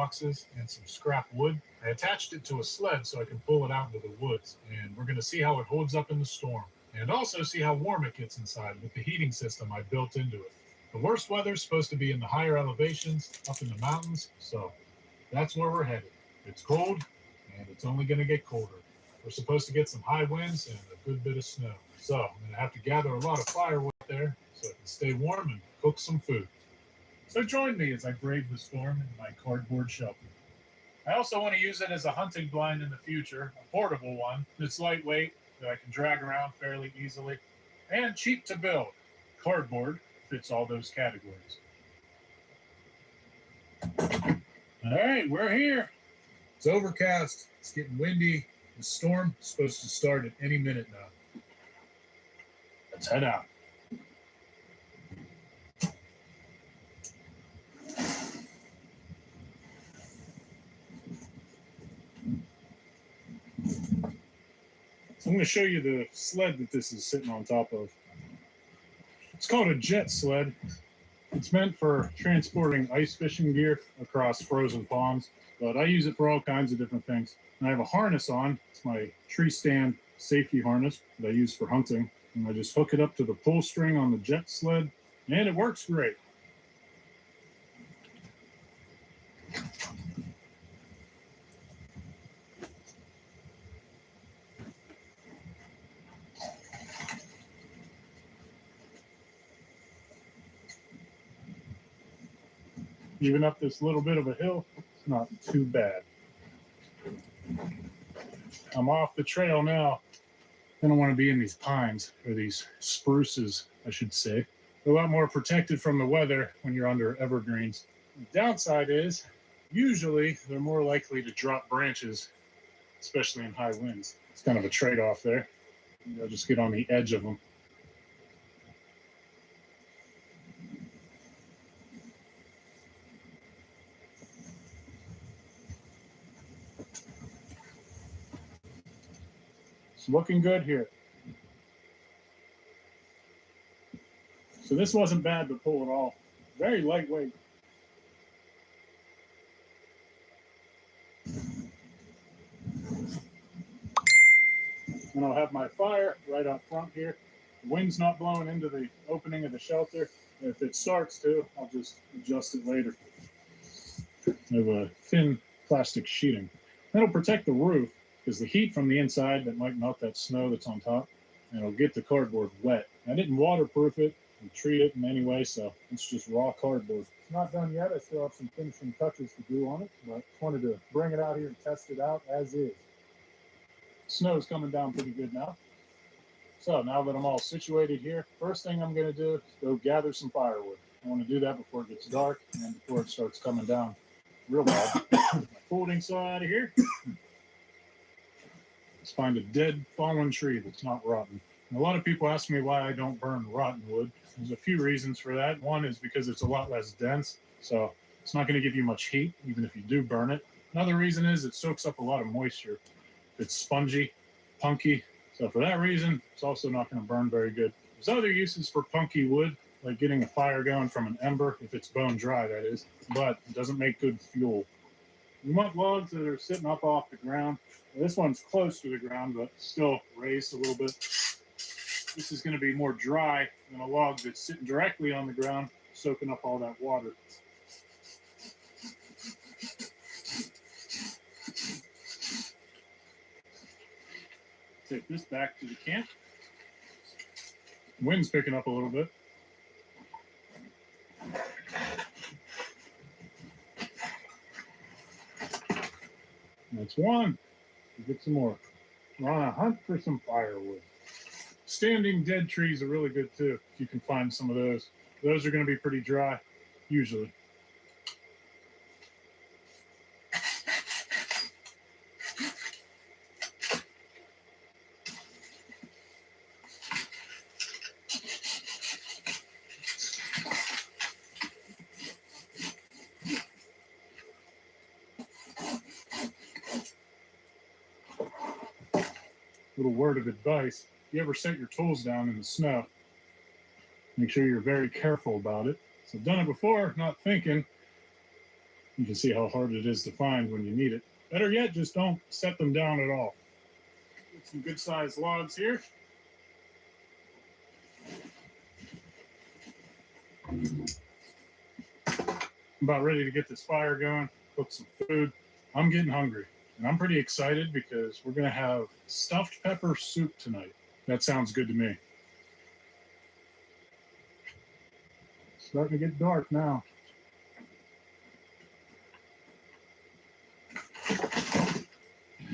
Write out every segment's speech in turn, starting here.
boxes and some scrap wood. I attached it to a sled so I can pull it out into the woods, and we're going to see how it holds up in the storm, and also see how warm it gets inside with the heating system I built into it. The worst weather is supposed to be in the higher elevations, up in the mountains, so that's where we're headed. It's cold, and it's only going to get colder. We're supposed to get some high winds and a good bit of snow. So I'm going to have to gather a lot of firewood there so I can stay warm and cook some food. So join me as I brave the storm in my cardboard shelter. I also want to use it as a hunting blind in the future, a portable one that's lightweight, that I can drag around fairly easily, and cheap to build. Cardboard fits all those categories. All right, we're here. It's overcast. It's getting windy. The storm is supposed to start at any minute now. Let's head out. So I'm going to show you the sled that this is sitting on top of. It's called a jet sled. It's meant for transporting ice fishing gear across frozen ponds, but I use it for all kinds of different things. And I have a harness on. It's my tree stand safety harness that I use for hunting. And I just hook it up to the pull string on the jet sled, and it works great. Even up this little bit of a hill, it's not too bad. I'm off the trail now. I don't want to be in these pines, or these spruces, I should say. They're a lot more protected from the weather when you're under evergreens. The downside is, usually they're more likely to drop branches, especially in high winds. It's kind of a trade-off there. You'll just get on the edge of them. It's looking good here. So this wasn't bad to pull at all. Very lightweight. And I'll have my fire right up front here. The wind's not blowing into the opening of the shelter. If it starts to, I'll just adjust it later. I have a thin plastic sheeting. That'll protect the roof, because the heat from the inside that might melt that snow that's on top, and it'll get the cardboard wet. I didn't waterproof it and treat it in any way, so it's just raw cardboard. It's not done yet. I still have some finishing touches to do on it, but just wanted to bring it out here and test it out as is. Snow's coming down pretty good now. So now that I'm all situated here, first thing I'm going to do is go gather some firewood. I want to do that before it gets dark and before it starts coming down real bad. My folding saw out of here. Let's find a dead fallen tree that's not rotten. And a lot of people ask me why I don't burn rotten wood. There's a few reasons for that. One is because it's a lot less dense, so it's not going to give you much heat, even if you do burn it. Another reason is it soaks up a lot of moisture. It's spongy, punky, so for that reason, it's also not going to burn very good. There's other uses for punky wood, like getting a fire going from an ember, if it's bone dry, that is, but it doesn't make good fuel. You want logs that are sitting up off the ground. This one's close to the ground, but still raised a little bit. This is going to be more dry than a log that's sitting directly on the ground, soaking up all that water. Take this back to the camp. Wind's picking up a little bit. That's one. We'll get some more. We're on a hunt for some firewood. Standing dead trees are really good too, if you can find some of those. Those are going to be pretty dry, usually. Little word of advice, if you ever set your tools down in the snow, make sure you're very careful about it. So I've done it before, not thinking. You can see how hard it is to find when you need it. Better yet, just don't set them down at all. Get some good sized logs here. I'm about ready to get this fire going, cook some food. I'm getting hungry, and I'm pretty excited because we're going to have stuffed pepper soup tonight. That sounds good to me. Starting to get dark now.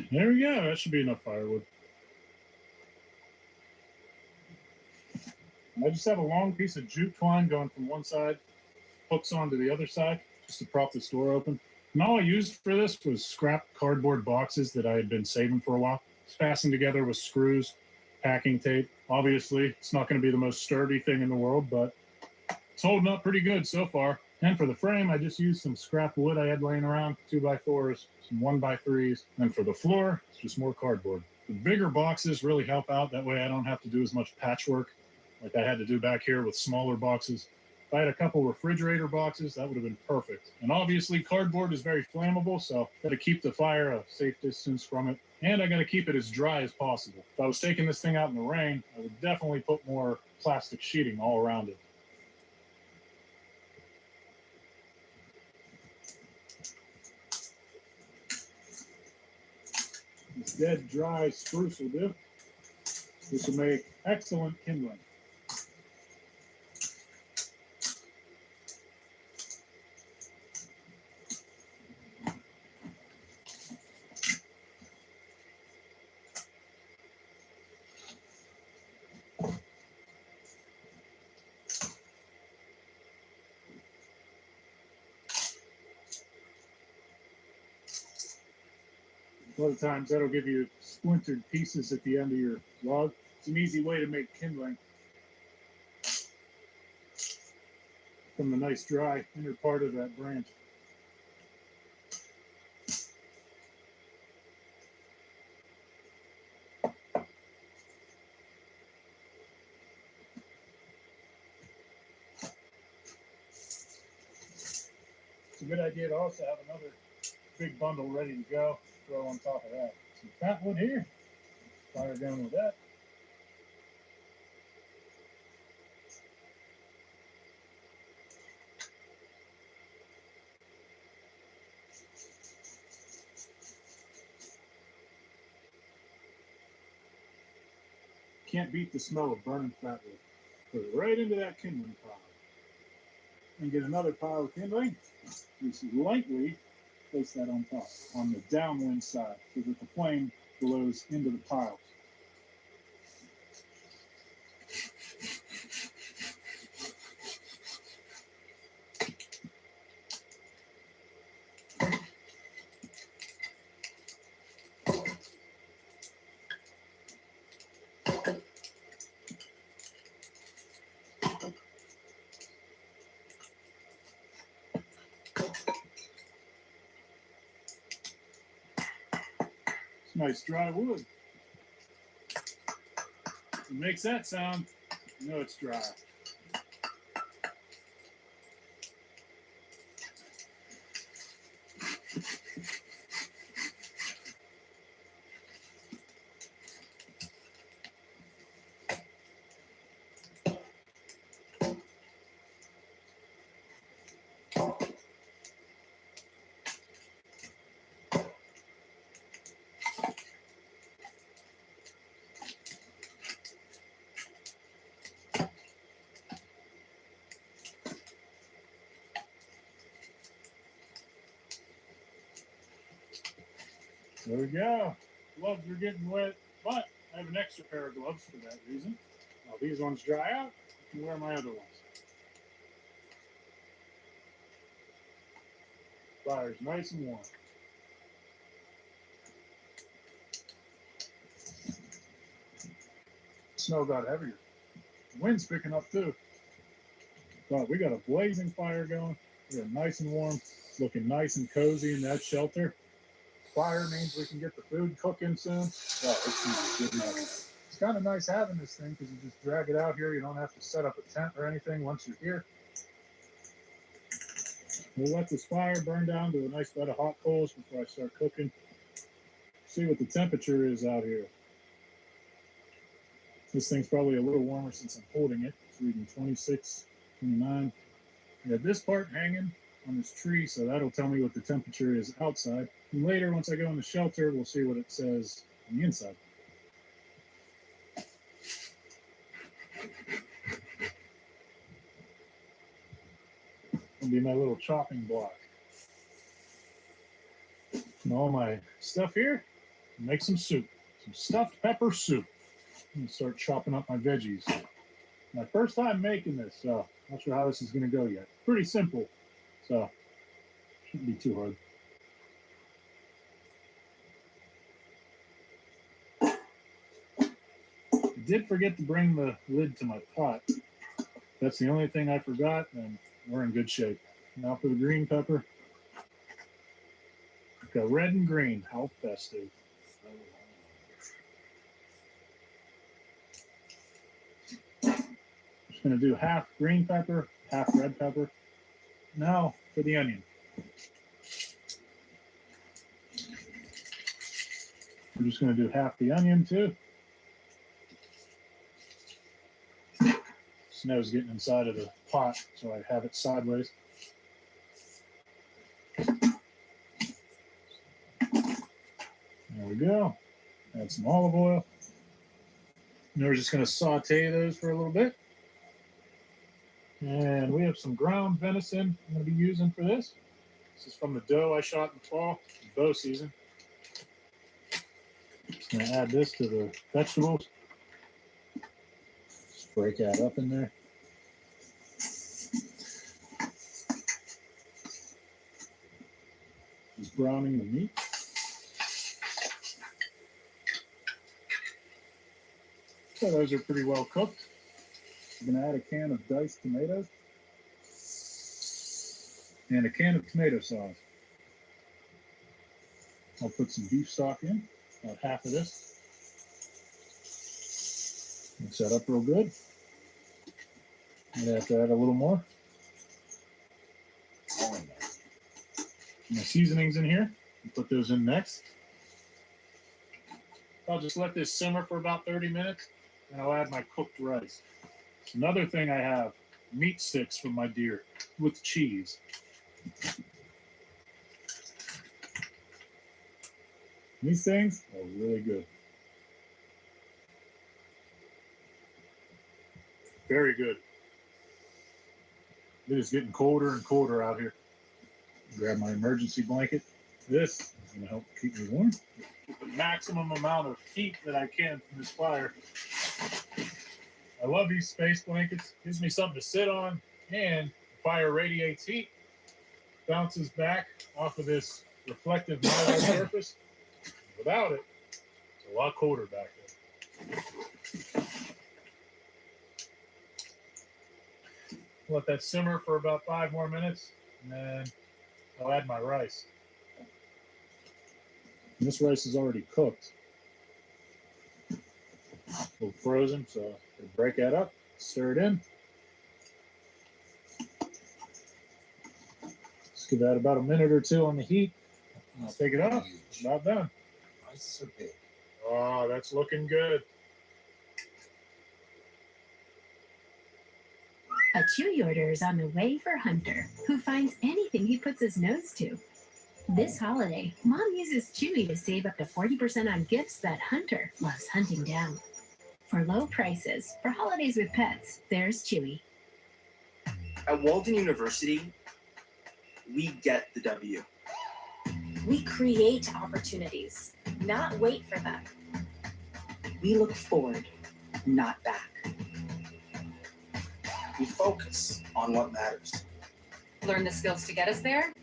There we go. That should be enough firewood. I just have a long piece of jute twine going from one side, hooks onto the other side, just to prop this door open. And all I used for this was scrap cardboard boxes that I had been saving for a while. It's fastened together with screws, packing tape. Obviously, it's not going to be the most sturdy thing in the world, but it's holding up pretty good so far. And for the frame, I just used some scrap wood I had laying around, 2x4s, some 1x3s. And for the floor, it's just more cardboard. The bigger boxes really help out. That way I don't have to do as much patchwork like I had to do back here with smaller boxes. If I had a couple refrigerator boxes, that would have been perfect. And obviously, cardboard is very flammable, so got to keep the fire a safe distance from it. And I got to keep it as dry as possible. If I was taking this thing out in the rain, I would definitely put more plastic sheeting all around it. This dead, dry spruce will do. This will make excellent kindling. A lot of times that'll give you splintered pieces at the end of your log. It's an easy way to make kindling from the nice dry inner part of that branch. It's a good idea to also have another big bundle ready to go. Throw on top of that. Some fat wood here. Fire going with that. Can't beat the smell of burning fat wood. Put it right into that kindling pile. And get another pile of kindling. Just lightly place that on top, on the downwind side, so that the flame blows into the pile. Nice dry wood. It makes that sound, you know it's dry. There we go. Gloves are getting wet, but I have an extra pair of gloves for that reason. Now these ones dry out, I can wear my other ones. Fire's nice and warm. Snow got heavier. The wind's picking up too. But we got a blazing fire going. We are nice and warm, looking nice and cozy in that shelter. Fire means we can get the food cooking soon. Oh, it's good enough. It's kind of nice having this thing because you just drag it out here. You don't have to set up a tent or anything once you're here. We'll let this fire burn down to a nice bed of hot coals before I start cooking. See what the temperature is out here. This thing's probably a little warmer since I'm holding it. It's reading 26, 29. I got this part hanging on this tree, so that'll tell me what the temperature is outside. And later, once I go in the shelter, we'll see what it says on the inside. It'll be my little chopping block. And all my stuff here, make some soup, some stuffed pepper soup. I'm gonna start chopping up my veggies. My first time making this, so not sure how this is gonna go yet. Pretty simple, so shouldn't be too hard. I did forget to bring the lid to my pot. That's the only thing I forgot, and we're in good shape. Now for the green pepper. Got red and green. How festive. Just going to do half green pepper, half red pepper. Now for the onion. We're just going to do half the onion too. Snow's getting inside of the pot, so I have it sideways. There we go. Add some olive oil. And we're just going to saute those for a little bit. And we have some ground venison I'm going to be using for this. This is from the doe I shot in the fall, bow season. Just going to add this to the vegetables. Just break that up in there. Just browning the meat. So those are pretty well cooked. I'm going to add a can of diced tomatoes and a can of tomato sauce. I'll put some beef stock in, about half of this. Mix that up real good. I'm going to have to add a little more. My seasonings in here. I'll put those in next. I'll just let this simmer for about 30 minutes, and I'll add my cooked rice. Another thing I have, meat sticks from my deer with cheese. These things are really good. Very good. It is getting colder and colder out here. Grab my emergency blanket. This is going to help keep me warm. Get the maximum amount of heat that I can from this fire. I love these space blankets. Gives me something to sit on, and the fire radiates heat, bounces back off of this reflective metal surface. Without it, it's a lot colder back there. Let that simmer for about 5 more minutes, and then I'll add my rice. And this rice is already cooked. A little frozen, so I'll break that up, stir it in. Just give that about a minute or two on the heat. And I'll take it out. About done. Oh, that's looking good. A Chewy order is on the way for Hunter, who finds anything he puts his nose to. This holiday, Mom uses Chewy to save up to 40% on gifts that Hunter loves hunting down. For low prices, for holidays with pets, there's Chewy. At Walden University, we get the W. We create opportunities, not wait for them. We look forward, not back. We focus on what matters. Learn the skills to get us there,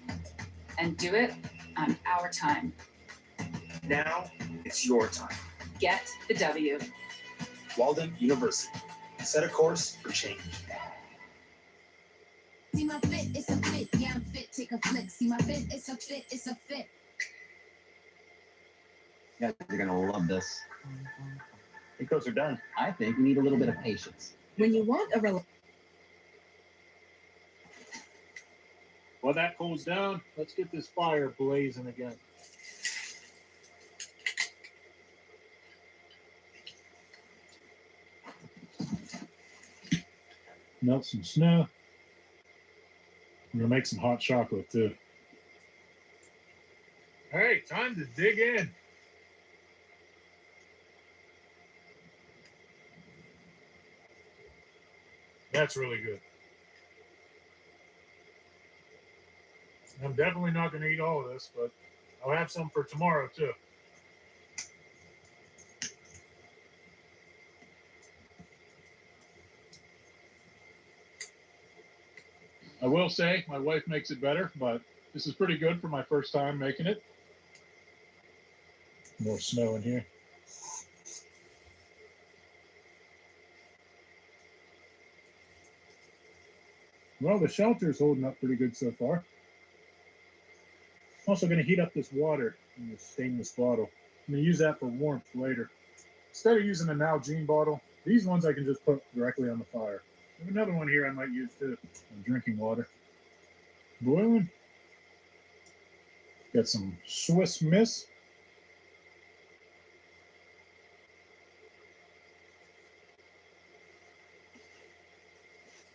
and do it on our time. Now, it's your time. Get the W. Walden University. Set a course for change. See my fit, it's a fit. Yeah, I'm fit. Take a flick. See my fit, it's a fit. It's a fit. You guys are gonna love this. The coats are done. I think we need a little bit of patience. When you want a While that cools down, let's get this fire blazing again. Melt some snow. I'm gonna make some hot chocolate too. Hey, time to dig in. That's really good. I'm definitely not going to eat all of this, but I'll have some for tomorrow too. I will say my wife makes it better, but this is pretty good for my first time making it. More snow in here. Well, the shelter's holding up pretty good so far. I'm also going to heat up this water in this stainless bottle. I'm going to use that for warmth later. Instead of using an Nalgene bottle, these ones I can just put directly on the fire. I have another one here I might use too. Drinking water. Boiling. Got some Swiss Miss.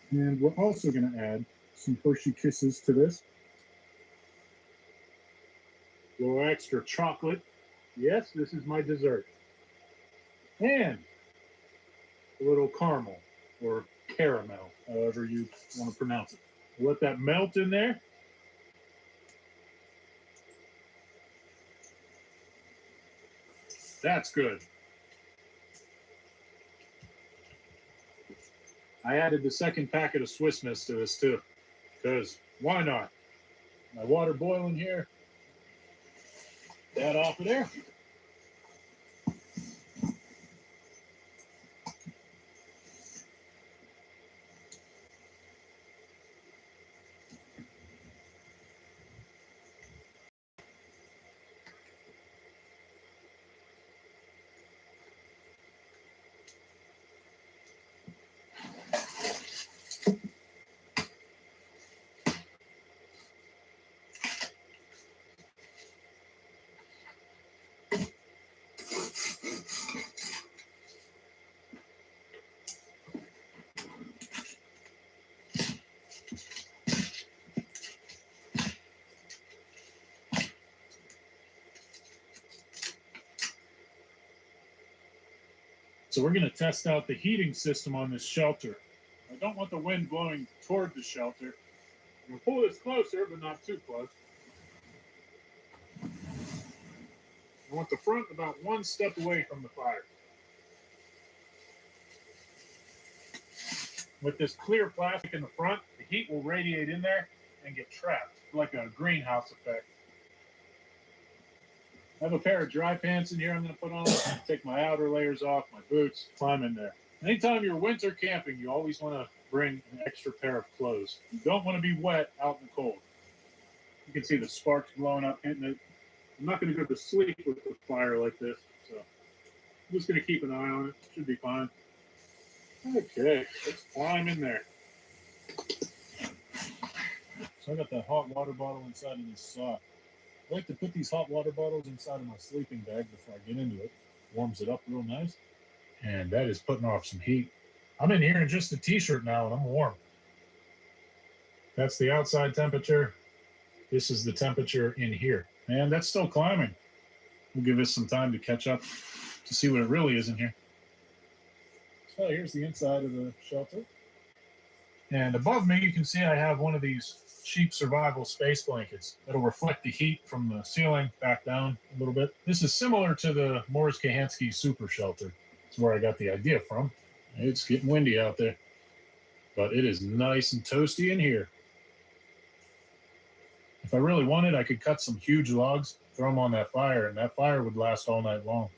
And we're also going to add some Hershey Kisses to this. A little extra chocolate. Yes, this is my dessert. And a little caramel or caramel, however you want to pronounce it. Let that melt in there. That's good. I added the second packet of Swiss Miss to this too, because why not? My water boiling here. That off of there. So we're going to test out the heating system on this shelter. I don't want the wind blowing toward the shelter. I'm going to pull this closer, but not too close. I want the front about one step away from the fire. With this clear plastic in the front, the heat will radiate in there and get trapped, like a greenhouse effect. I have a pair of dry pants in here I'm going to put on. Take my outer layers off, my boots, climb in there. Anytime you're winter camping, you always want to bring an extra pair of clothes. You don't want to be wet out in the cold. You can see the sparks blowing up, hitting it. I'm not going to go to sleep with the fire like this, so I'm just going to keep an eye on it. Should be fine. Okay, let's climb in there. So I got that hot water bottle inside of this sock. I like to put these hot water bottles inside of my sleeping bag before I get into it. Warms it up real nice. And that is putting off some heat. I'm in here in just a t-shirt now and I'm warm. That's the outside temperature. This is the temperature in here. And that's still climbing. We'll give this some time to catch up to see what it really is in here. So here's the inside of the shelter. And above me, you can see I have one of these cheap survival space blankets that'll reflect the heat from the ceiling back down a little bit. This is similar to the Morris Kahansky Super Shelter. It's where I got the idea from. It's getting windy out there, but it is nice and toasty in here. If I really wanted, I could cut some huge logs, throw them on that fire, and that fire would last all night long.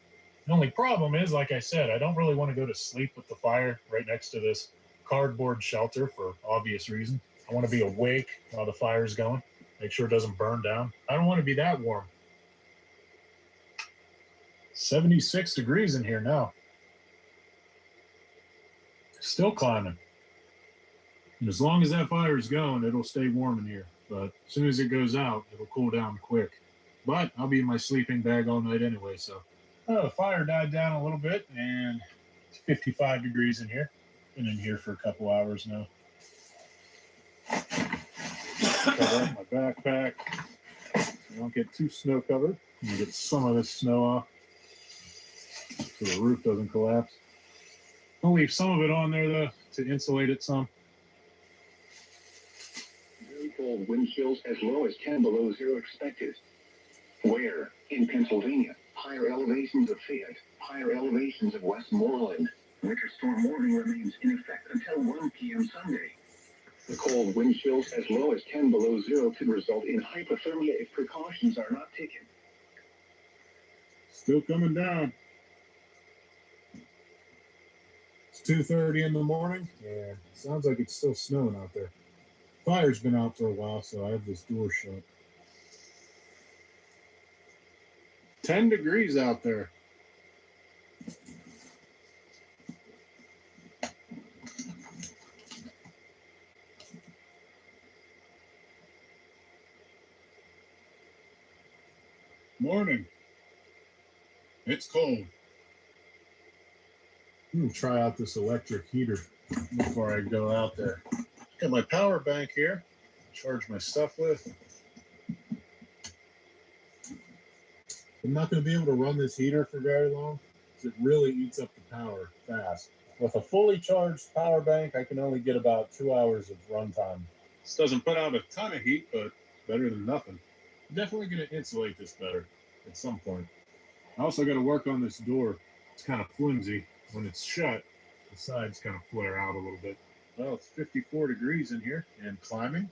The only problem is, like I said, I don't really want to go to sleep with the fire right next to this cardboard shelter for obvious reasons. I want to be awake while the fire's going, make sure it doesn't burn down. I don't want to be that warm. 76 degrees in here now. Still climbing. And as long as that fire is going, it'll stay warm in here. but as soon as it goes out, it'll cool down quick. But I'll be in my sleeping bag all night anyway, so. Oh, the fire died down a little bit, and it's 55 degrees in here. Been in here for a couple hours now. Cover up my backpack so I don't get too snow covered. And get some of this snow off so the roof doesn't collapse. I'll leave some of it on there though to insulate it some. Very cold wind chills as low as 10 below zero expected. Where? In Pennsylvania. Higher elevations of Fayette. Higher elevations of Westmoreland. Winter storm warning remains in effect until 1 p.m. Sunday. The cold wind chills as low as 10 below zero could result in hypothermia if precautions are not taken. Still coming down. It's 2:30 in the morning, and sounds like it's still snowing out there. Fire's been out for a while, so I have this door shut. 10 degrees out there. Morning. It's cold. I'm gonna try out this electric heater before I go out there. Got my power bank here. Charge my stuff with. I'm not going to be able to run this heater for very long because it really eats up the power fast. With a fully charged power bank, I can only get about 2 hours of runtime. This doesn't put out a ton of heat, but better than nothing. I'm definitely going to insulate this better at some point. I also got to work on this door. It's kind of flimsy. When it's shut, the sides kind of flare out a little bit. Well, it's 54 degrees in here and climbing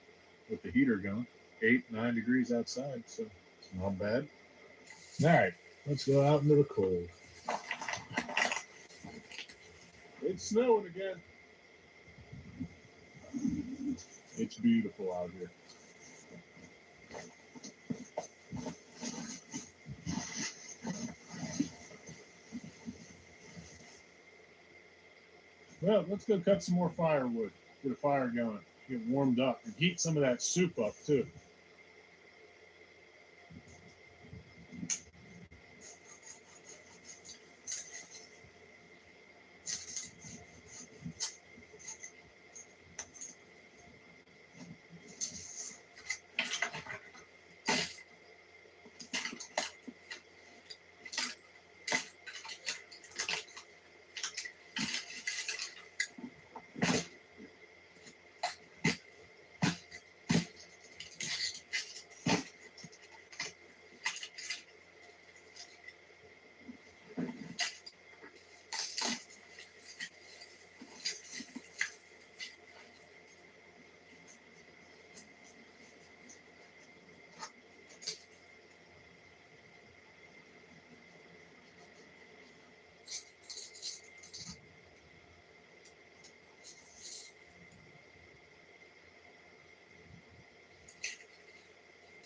with the heater going. 8-9 degrees outside, so it's not bad. All right, let's go out into the cold. It's snowing again. It's beautiful out here. Well, let's go cut some more firewood. Get a fire going. Get warmed up and heat some of that soup up too.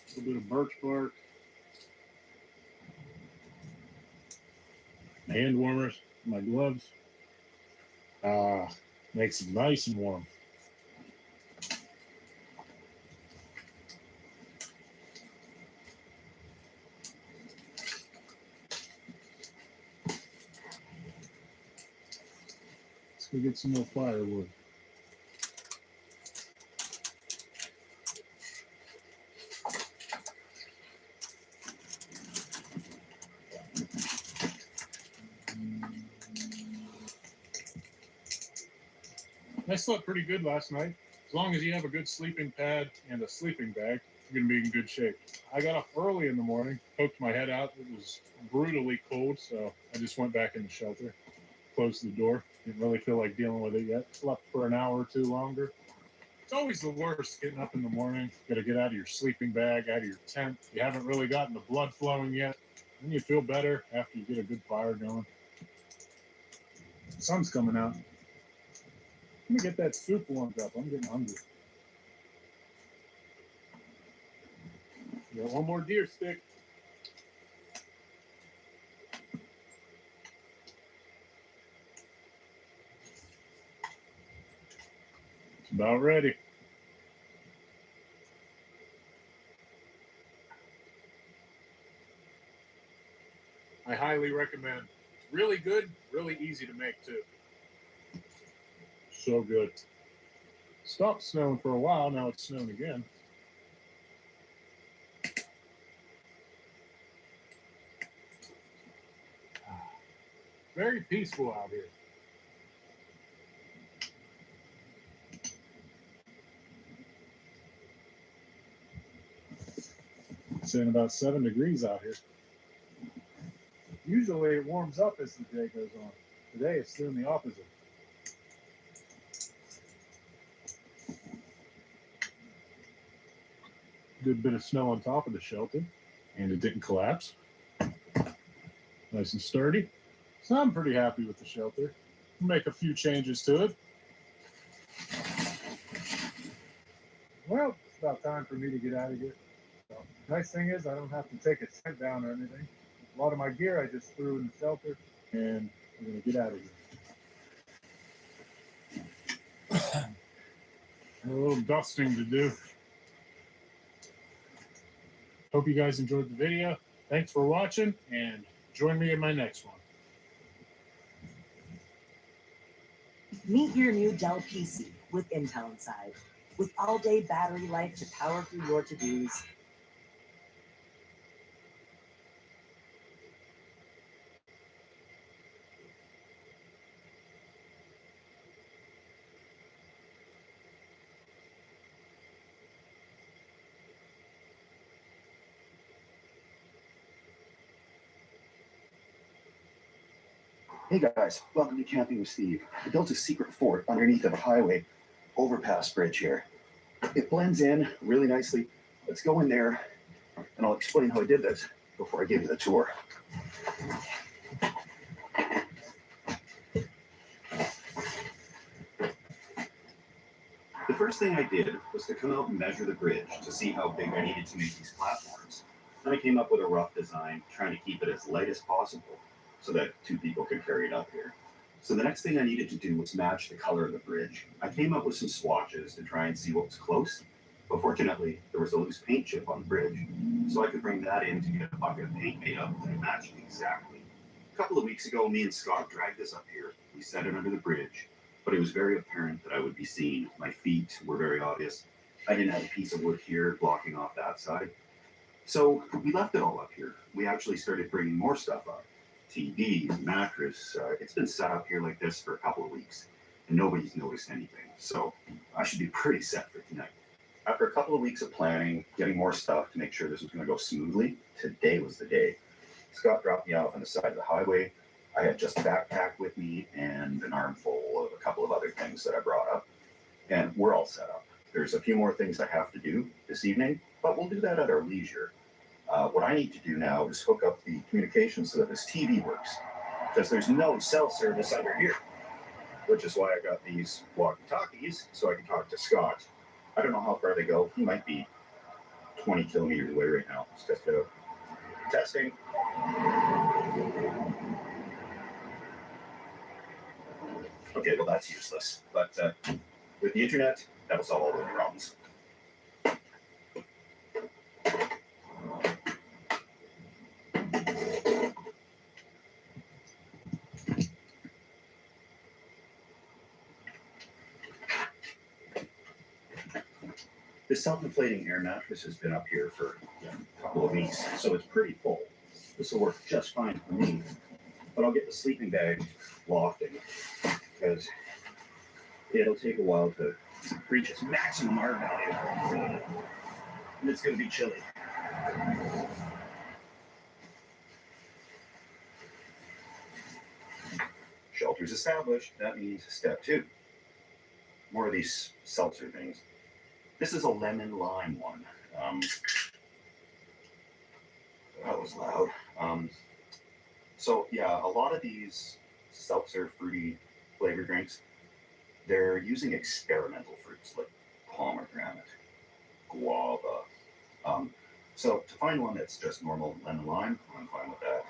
A little bit of birch bark. Hand warmers, my gloves. Makes it nice and warm. Let's go get some more firewood. I slept pretty good last night. As long as you have a good sleeping pad and a sleeping bag, you're going to be in good shape. I got up early in the morning, poked my head out. It was brutally cold, so I just went back in the shelter, closed the door. Didn't really feel like dealing with it yet. Slept for an hour or two longer. It's always the worst getting up in the morning. Got to get out of your sleeping bag, out of your tent. You haven't really gotten the blood flowing yet. Then you feel better after you get a good fire going. The sun's coming out. Let me get that soup warmed up. I'm getting hungry. Got one more deer stick. It's about ready. I highly recommend. It's really good, really easy to make too. So good. Stopped snowing for a while, now it's snowing again. Very peaceful out here. It's saying about 7 degrees out here. Usually it warms up as the day goes on. Today it's doing the opposite. Good bit of snow on top of the shelter, and it didn't collapse. Nice and sturdy. So I'm pretty happy with the shelter. Make a few changes to it. Well, it's about time for me to get out of here. So, nice thing is I don't have to take a tent down or anything. A lot of my gear I just threw in the shelter, and I'm going to get out of here. A little dusting to do. Hope you guys enjoyed the video. Thanks for watching, and join me in my next one. Meet your new Dell PC with Intel inside. With all-day battery life to power through your to-dos. Hey guys, welcome to Camping with Steve. I built a secret fort underneath of a highway overpass bridge here. It blends in really nicely. Let's go in there and I'll explain how I did this before I give you the tour. The first thing I did was to come out and measure the bridge to see how big I needed to make these platforms. Then I came up with a rough design, trying to keep it as light as possible so that 2 people could carry it up here. So the next thing I needed to do was match the color of the bridge. I came up with some swatches to try and see what was close, but fortunately there was a loose paint chip on the bridge, so I could bring that in to get a bucket of paint made up that matched exactly. A couple of weeks ago, me and Scott dragged this up here. We set it under the bridge, but it was very apparent that I would be seen. My feet were very obvious. I didn't have a piece of wood here blocking off that side. So we left it all up here. We actually started bringing more stuff up. TVs, mattress. It's been set up here like this for a couple of weeks, and nobody's noticed anything. So I should be pretty set for tonight. After a couple of weeks of planning, getting more stuff to make sure this was going to go smoothly, today was the day. Scott dropped me off on the side of the highway. I had just a backpack with me and an armful of a couple of other things that I brought up, and we're all set up. There's a few more things I have to do this evening, but we'll do that at our leisure. What I need to do now is hook up the communications so that this TV works, because there's no cell service under here, which is why I got these walkie-talkies so I can talk to Scott. I don't know how far they go. He might be 20 kilometers away right now. Let's test it out. Testing. Okay, well that's useless, but with the internet, that'll solve all those problems. This self-inflating air mattress has been up here for a couple of weeks, so it's pretty full. This will work just fine for me, but I'll get the sleeping bag lofting because it'll take a while to reach its maximum R value, and it's going to be chilly. Shelter's established. That means step 2. More of these seltzer things. This is a lemon lime one. That was loud. So yeah, a lot of these seltzer fruity flavor drinks, they're using experimental fruits like pomegranate, guava. So to find one that's just normal lemon lime, I'm fine with that.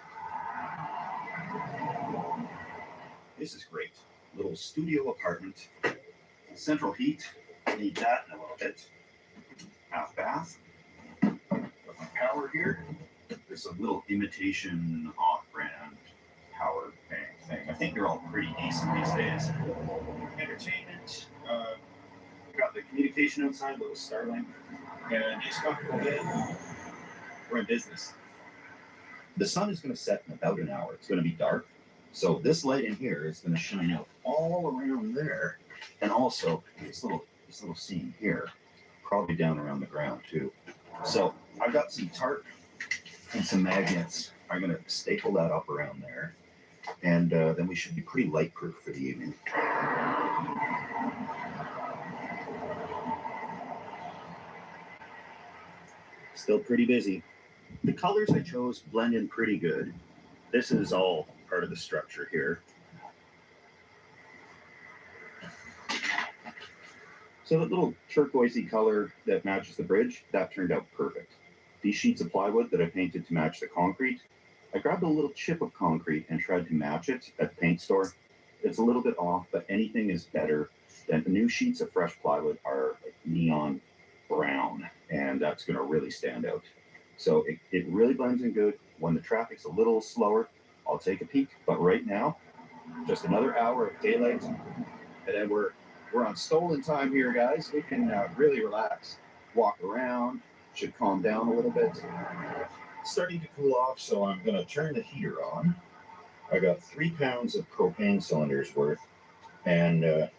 This is great. Little studio apartment, central heat. Need that in a little bit. Half bath. Got my power here. There's a little imitation off-brand everything. I think they're all pretty decent these days. Entertainment. We got the communication outside, little Starlink, and just got to go in. We're in business. The sun is going to set in about an hour. It's going to be dark. So this light in here is going to shine out all around there. And also this little seam here, probably down around the ground too. So I've got some tarp and some magnets. I'm going to staple that up around there. And then we should be pretty light proof for the evening. Still pretty busy. The colors I chose blend in pretty good. This is all part of the structure here. So that little turquoisey color that matches the bridge, that turned out perfect. These sheets of plywood that I painted to match the concrete, I grabbed a little chip of concrete and tried to match it at the paint store. It's a little bit off, but anything is better than the new sheets of fresh plywood are like neon brown, and that's going to really stand out. So it really blends in good. When the traffic's a little slower, I'll take a peek. But right now, just another hour of daylight, and then we're on stolen time here, guys. We can really relax, walk around, should calm down a little bit. It's starting to cool off, so I'm going to turn the heater on. I got 3 pounds of propane cylinders worth, and I'll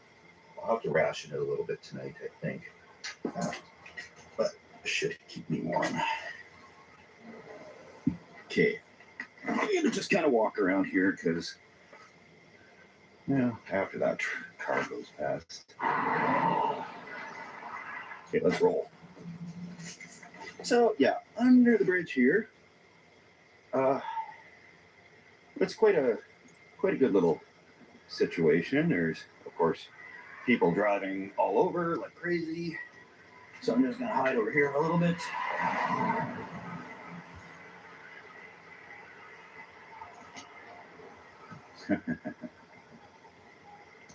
have to ration it a little bit tonight, I think. But it should keep me warm. Okay, I'm going to just kind of walk around here because, after that car goes past. Okay, let's roll. So, yeah, under the bridge here, it's quite a good little situation. There's, of course, people driving all over like crazy. So I'm just going to hide over here a little bit.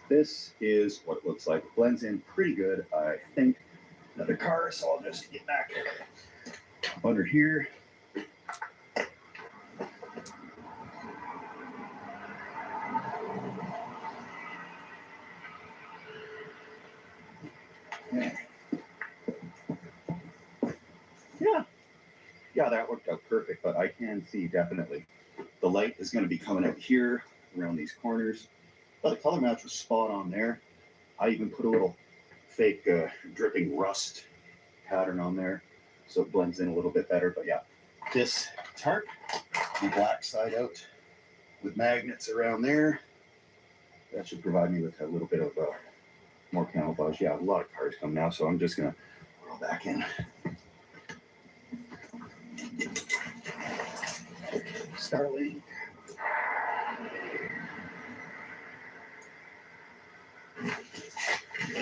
This is what it looks like. It blends in pretty good, I think. Another car, so I'll just get back under here. Yeah, that worked out perfect, but I can see definitely the light is going to be coming out here around these corners. But the color match was spot on there. I even put a little fake dripping rust pattern on there, so it blends in a little bit better. But yeah, this tarp, the black side out with magnets around there, that should provide me with a little bit of more camouflage. Yeah, a lot of cars come now, so I'm just gonna roll back in. Starlink.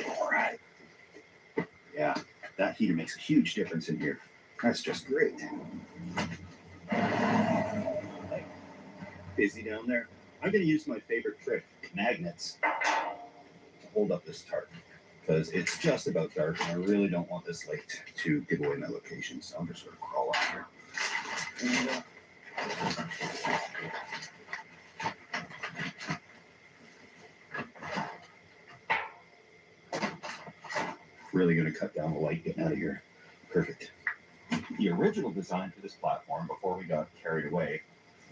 All right. Yeah, that heater makes a huge difference in here. That's just great. Busy down there. I'm going to use my favorite trick, magnets, to hold up this tarp because it's just about dark and I really don't want this light to give away my location. So I'm just going to crawl up here. And, really going to cut down the light getting out of here. Perfect. The original design for this platform, before we got carried away,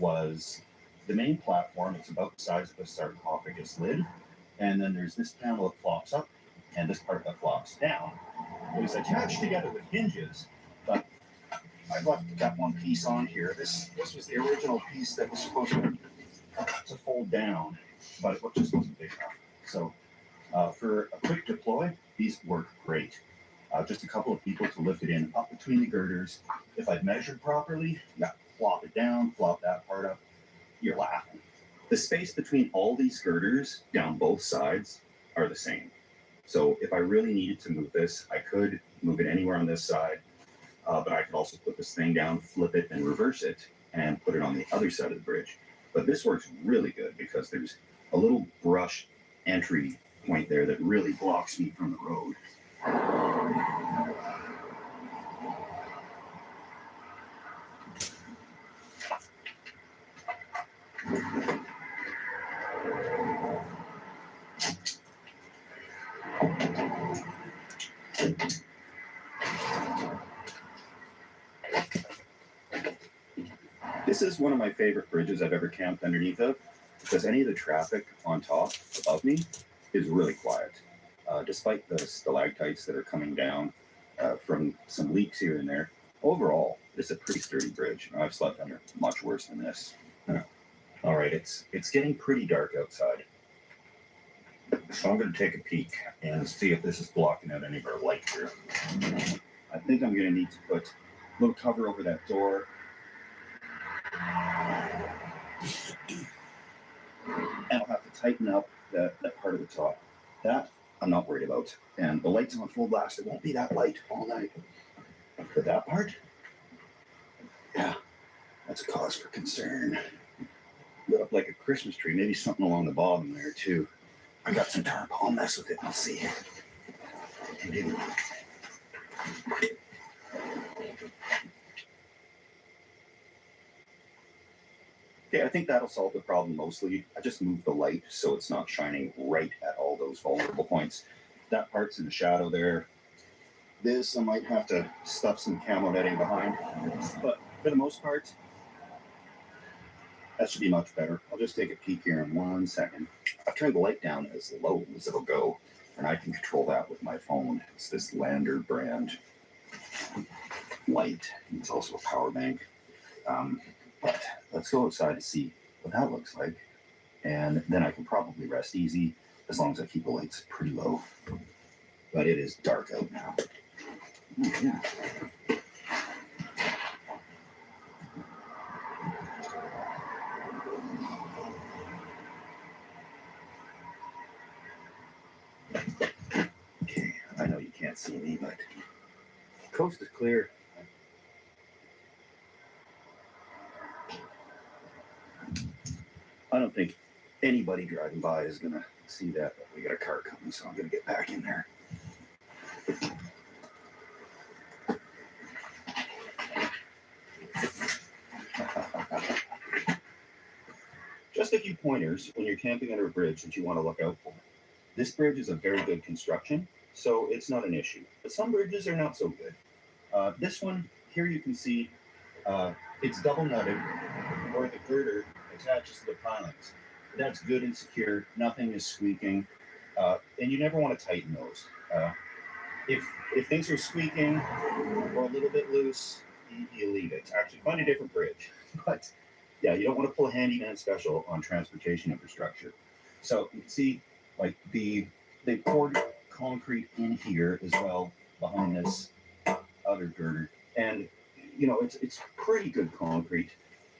was the main platform. It's about the size of a sarcophagus lid. And then there's this panel that flops up and this part that flops down. It was attached together with hinges, but I've left that one piece on here. This was the original piece that was supposed to fold down, but it just wasn't big enough. So for a quick deploy, these work great. Just a couple of people to lift it in up between the girders. If I'd measured properly, flop it down, flop that part up, you're laughing. The space between all these girders down both sides are the same. So if I really needed to move this, I could move it anywhere on this side, but I could also put this thing down, flip it, and reverse it, and put it on the other side of the bridge. But this works really good because there's a little brush entry point there that really blocks me from the road. This is one of my favorite bridges I've ever camped underneath of, because any of the traffic on top above me is really quiet. Despite the stalactites that are coming down from some leaks here and there, overall, it's a pretty sturdy bridge. I've slept under much worse than this. All right, it's getting pretty dark outside. So I'm going to take a peek and see if this is blocking out any of our light here. I think I'm going to need to put a little cover over that door. And I'll have to tighten up that part of the top. That I'm not worried about. And the light's on full blast. It won't be that light all night. But that part, yeah, that's a cause for concern. Lit up like a Christmas tree. Maybe something along the bottom there too. I got some tarp. I'll mess with it. I'll see. Okay, I think that'll solve the problem mostly. I just moved the light so it's not shining right at all those vulnerable points. That part's in the shadow there. This, I might have to stuff some camo netting behind. But for the most part, that should be much better. I'll just take a peek here in 1 second. I've turned the light down as low as it'll go, and I can control that with my phone. It's this Lander brand light. It's also a power bank. But let's go outside to see what that looks like. And then I can probably rest easy as long as I keep the lights pretty low. But it is dark out now. Oh, yeah. Okay, I know you can't see me, but the coast is clear. I don't think anybody driving by is gonna see that, but we got a car coming, so I'm gonna get back in there. Just a few pointers when you're camping under a bridge that you want to look out for. This bridge is a very good construction, so it's not an issue. But some bridges are not so good. This one, here you can see it's double nutted, or the girder attaches to the pilings. That's good and secure. Nothing is squeaking, and you never want to tighten those. If things are squeaking or a little bit loose, you leave it. Actually, find a different bridge. But yeah, you don't want to pull a handyman special on transportation infrastructure. So you can see, like they poured concrete in here as well behind this other girder, and you know it's pretty good concrete.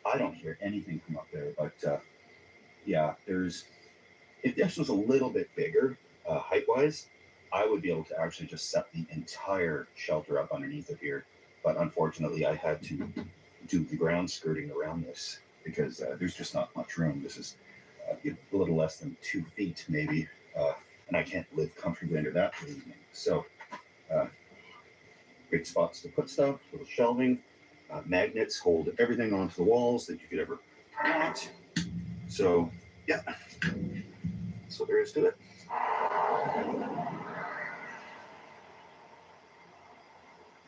I don't hear anything from up there, but yeah, if this was a little bit bigger height-wise, I would be able to actually just set the entire shelter up underneath of here. But unfortunately, I had to do the ground skirting around this because there's just not much room. This is a little less than 2 feet maybe, and I can't live comfortably under that for the evening. So great spots to put stuff, little shelving. Magnets hold everything onto the walls that you could ever want. So yeah, that's what there is to it.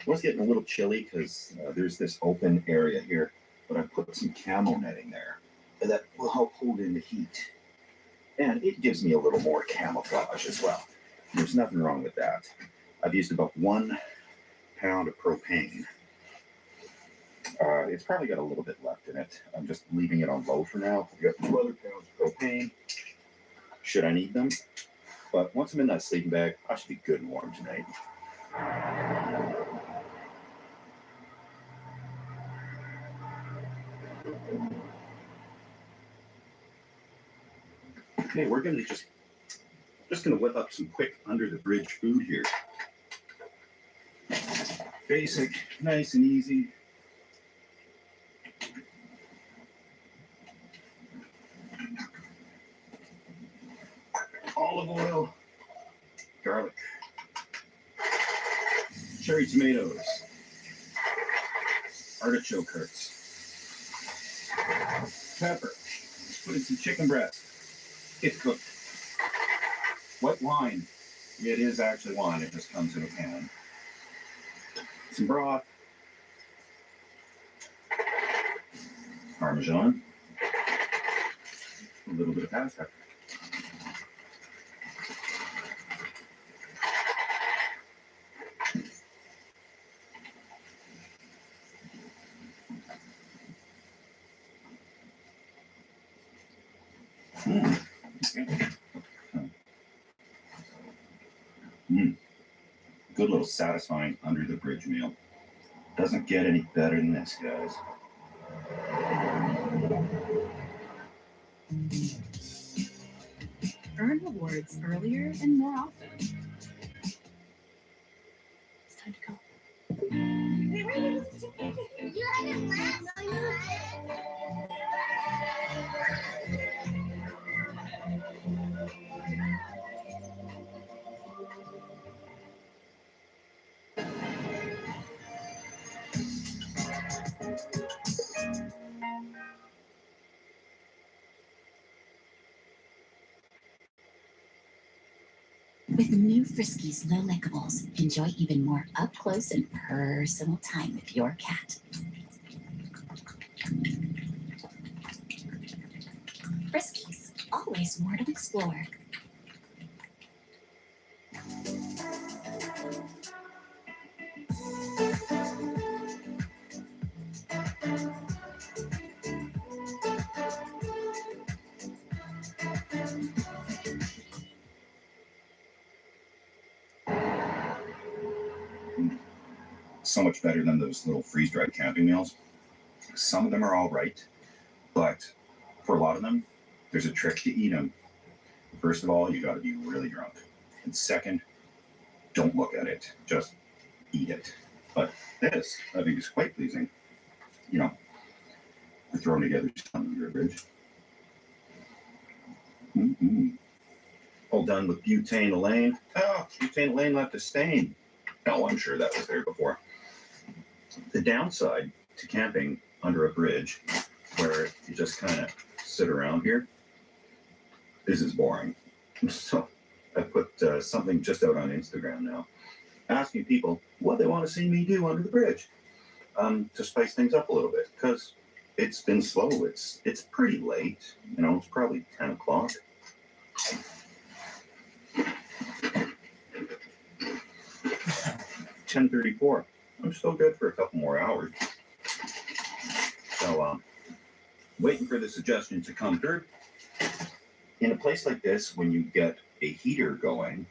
It was getting a little chilly because there's this open area here, but I put some camo netting there that will help hold in the heat. And it gives me a little more camouflage as well. There's nothing wrong with that. I've used about 1 pound of propane. It's probably got a little bit left in it. I'm just leaving it on low for now. I've got 2 other pounds of propane, should I need them. But once I'm in that sleeping bag, I should be good and warm tonight. Okay, we're gonna just gonna whip up some quick under the bridge food here. Basic, nice and easy. Olive oil, garlic, cherry tomatoes, artichoke hearts, pepper. Put in some chicken breast. It's cooked. White wine. It is actually wine. It just comes in a can. Some broth. Parmesan, a little bit of pasta. Good little satisfying under the bridge meal. Doesn't get any better than this, guys. Earn rewards earlier and more often. It's time to go. With new Friskies No Lickables, enjoy even more up close and personal time with your cat. Friskies, always more to explore. So much better than those little freeze-dried camping meals. Some of them are all right, but for a lot of them, there's a trick to eat them. First of all, you got to be really drunk. And second, don't look at it. Just eat it. But this, I think, is quite pleasing. You know, we're throwing together some under a bridge. All done with butane Elaine. Oh, butane Elaine left a stain. Oh, I'm sure that was there before. The downside to camping under a bridge where you just kind of sit around here is boring. So I put something just out on Instagram now, asking people what they want to see me do under the bridge to spice things up a little bit, because it's been slow. It's pretty late. You know, it's probably 10 o'clock. $10:34. I'm still good for a couple more hours. So, waiting for the suggestion to come through. In a place like this, when you get a heater going,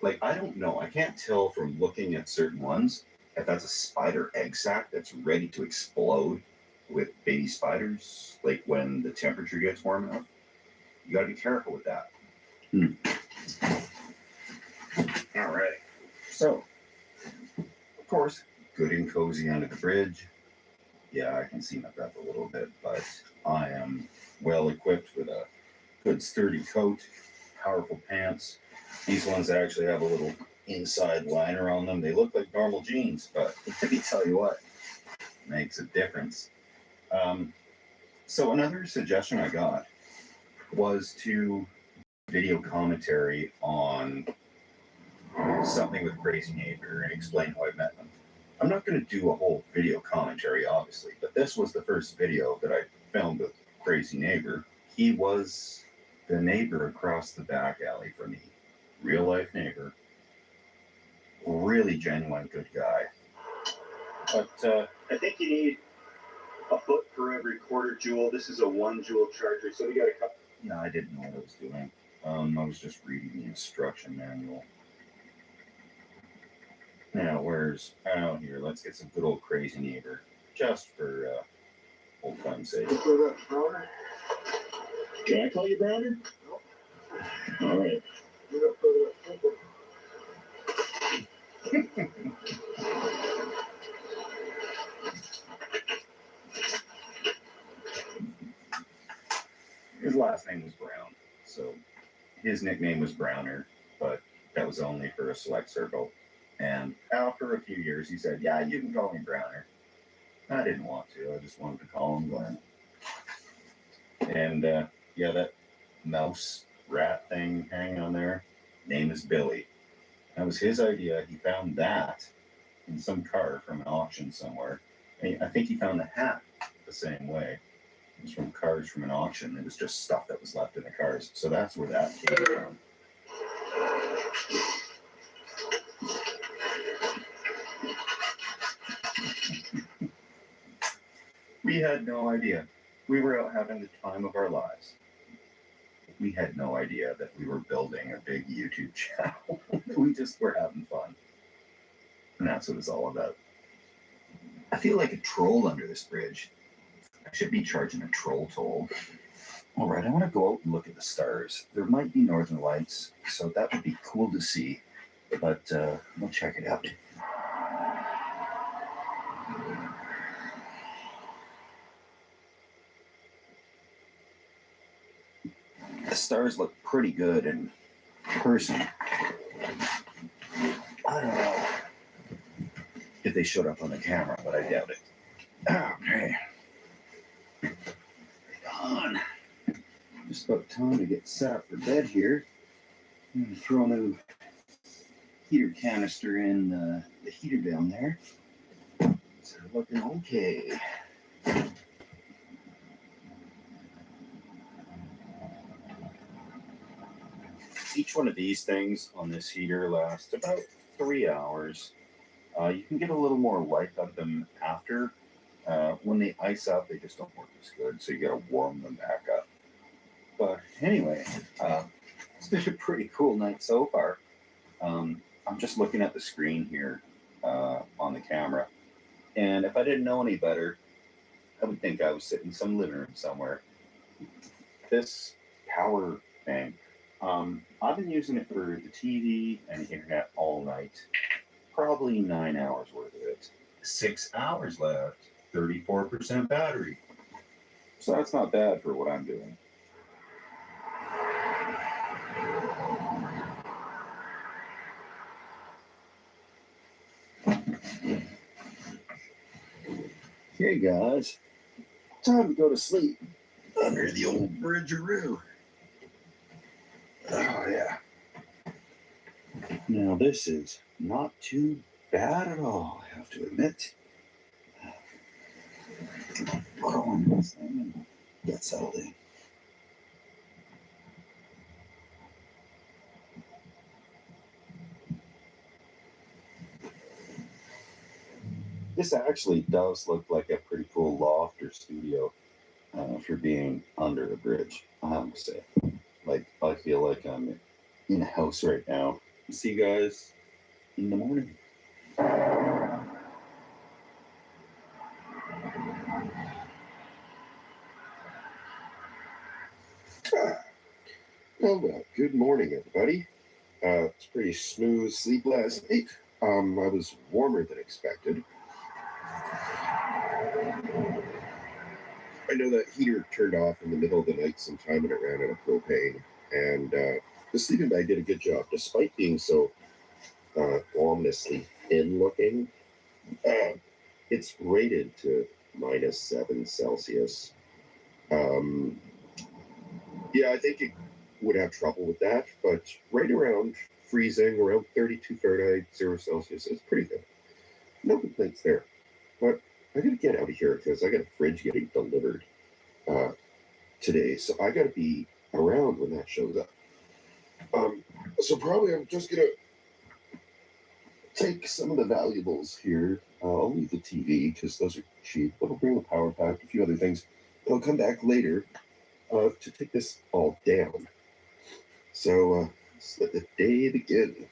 like, I don't know, I can't tell from looking at certain ones if that's a spider egg sac that's ready to explode with baby spiders, like when the temperature gets warm enough. You gotta be careful with that. All right. So, of course, good and cozy under the bridge. Yeah, I can see my breath a little bit, but I am well equipped with a good sturdy coat, powerful pants. These ones actually have a little inside liner on them. They look like normal jeans, but let me tell you what, makes a difference. So another suggestion I got was to video commentary on something with Crazy Neighbor and explain how I met them. I'm not going to do a whole video commentary, obviously, but this was the first video that I filmed with Crazy Neighbor. He was the neighbor across the back alley from me. Real life neighbor. Really genuine good guy. But I think you need a foot for every quarter joule. This is a 1 joule charger, so we got a couple. Yeah, I didn't know what I was doing. I was just reading the instruction manual. Now, where's out here? Let's get some good old Crazy Neighbor, just for old time's sake. Can I call you Browner? No. All right. His last name was Brown, so his nickname was Browner, but that was only for a select circle. And after a few years, he said, "Yeah, you can call me Browner." I didn't want to. I just wanted to call him Glenn. And yeah, that mouse rat thing hanging on there, name is Billy. That was his idea. He found that in some car from an auction somewhere. And I think he found the hat the same way. It was from cars from an auction. It was just stuff that was left in the cars. So that's where that came from. We had no idea. We were out having the time of our lives. We had no idea that we were building a big YouTube channel. We just were having fun. And that's what it's all about. I feel like a troll under this bridge. I should be charging a troll toll. All right, I want to go out and look at the stars. There might be northern lights, so that would be cool to see. But we'll check it out. The stars look pretty good in person. I don't know if they showed up on the camera, but I doubt it. Okay. On. Just about time to get set up for bed here. I'm gonna throw a new heater canister in the heater down there. So looking okay. Each one of these things on this heater lasts about 3 hours. You can get a little more life out of them after. When they ice up, they just don't work as good, so you gotta warm them back up. But anyway, it's been a pretty cool night so far. I'm just looking at the screen here on the camera, and if I didn't know any better, I would think I was sitting in some living room somewhere. This power bank, I've been using it for the TV and the internet all night. Probably 9 hours worth of it. 6 hours left, 34% battery. So that's not bad for what I'm doing. Okay, guys, time to go to sleep under the old bridgeroo. Oh, yeah. Now, this is not too bad at all, I have to admit. Go on this thing and get settled in. This actually does look like a pretty cool loft or studio for being under the bridge, I have to say. Like, I feel like I'm in a house right now. See you guys in the morning. Well, good morning, everybody. It's pretty smooth sleep last night. I was warmer than expected. I know that heater turned off in the middle of the night sometime and it ran out of propane. And the sleeping bag did a good job, despite being so ominously thin looking. It's rated to -7 Celsius. Yeah, I think it would have trouble with that, but right around freezing, around 32 Fahrenheit, 0 Celsius, is pretty good. No complaints there. But I gotta get out of here because I got a fridge getting delivered today, so I gotta be around when that shows up. So probably I'm just gonna take some of the valuables here. I'll leave the TV because those are cheap, but I'll bring the power pack, a few other things. I'll come back later to take this all down. So let's let the day begin.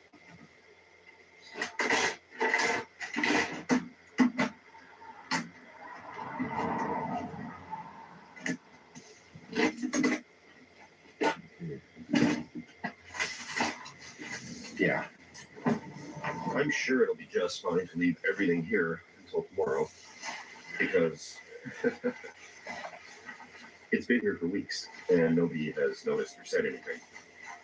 Yeah, I'm sure it'll be just fine to leave everything here until tomorrow because it's been here for weeks and nobody has noticed or said anything.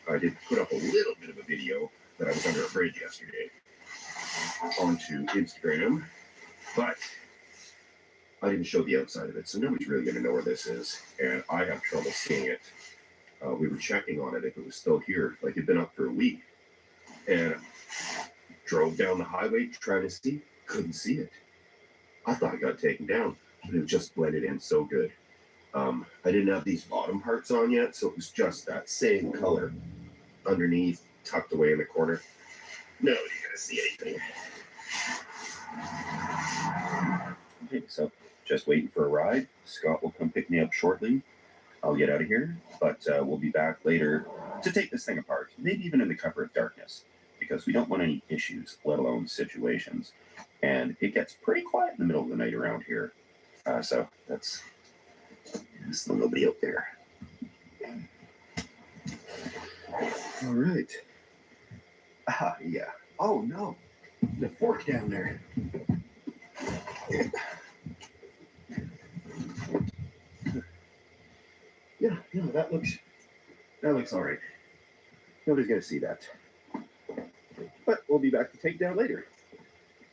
I did put up a little bit of a video that I was under a bridge yesterday onto Instagram, but I didn't show the outside of it, so nobody's really going to know where this is, and I have trouble seeing it. We were checking on it if it was still here, like it'd been up for a week, and drove down the highway trying to see, couldn't see it. I thought it got taken down. And it just blended in so good. I didn't have these bottom parts on yet, so it was just that same color underneath, tucked away in the corner. Nobody's gonna see anything. Okay, so just waiting for a ride. Scott will come pick me up shortly. I'll get out of here, but we'll be back later to take this thing apart, maybe even in the cover of darkness, because we don't want any issues, let alone situations. And it gets pretty quiet in the middle of the night around here. So there's still nobody out there. All right. Yeah. Oh, no. The fork down there. Yeah, that looks all right. Nobody's gonna see that. But we'll be back to take down later.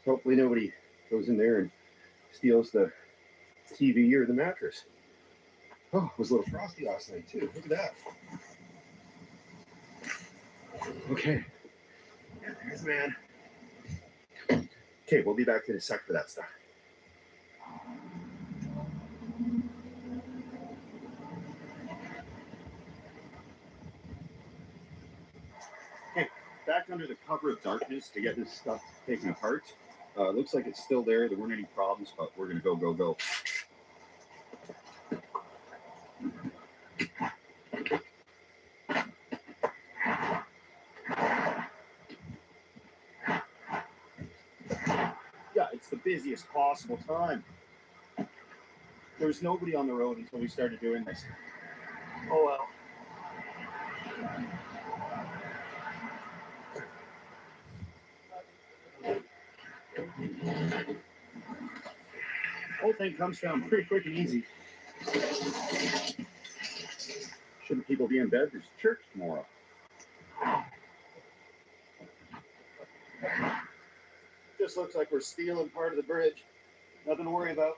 Hopefully nobody goes in there and steals the TV or the mattress. Oh, it was a little frosty last night too. Look at that. Okay. Yeah, there's the man. Okay, we'll be back in a sec for that stuff. Okay, back under the cover of darkness to get this stuff taken apart. Looks like it's still there. There weren't any problems, but we're gonna go. Yeah, it's the busiest possible time. There was nobody on the road until we started doing this. Oh well. Whole thing comes down pretty quick and easy. Shouldn't people be in bed? There's church tomorrow. Just looks like we're stealing part of the bridge. Nothing to worry about.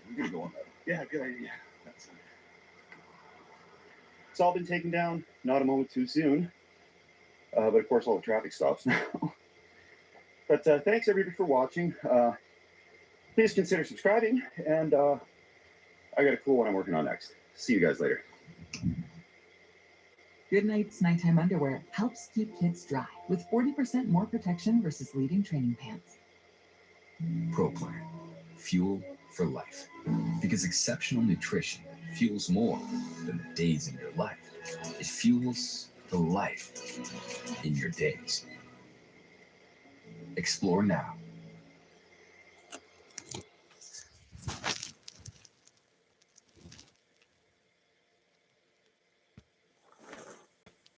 We're gonna go on that. Yeah, good idea. It's all been taken down. Not a moment too soon. But of course, all the traffic stops now. But thanks everybody for watching. Please consider subscribing, and I got a cool one I'm working on next. See you guys later. Goodnight's nighttime underwear helps keep kids dry with 40% more protection versus leading training pants. ProPlan, fuel for life. Because exceptional nutrition fuels more than the days in your life. It fuels the life in your days. Explore now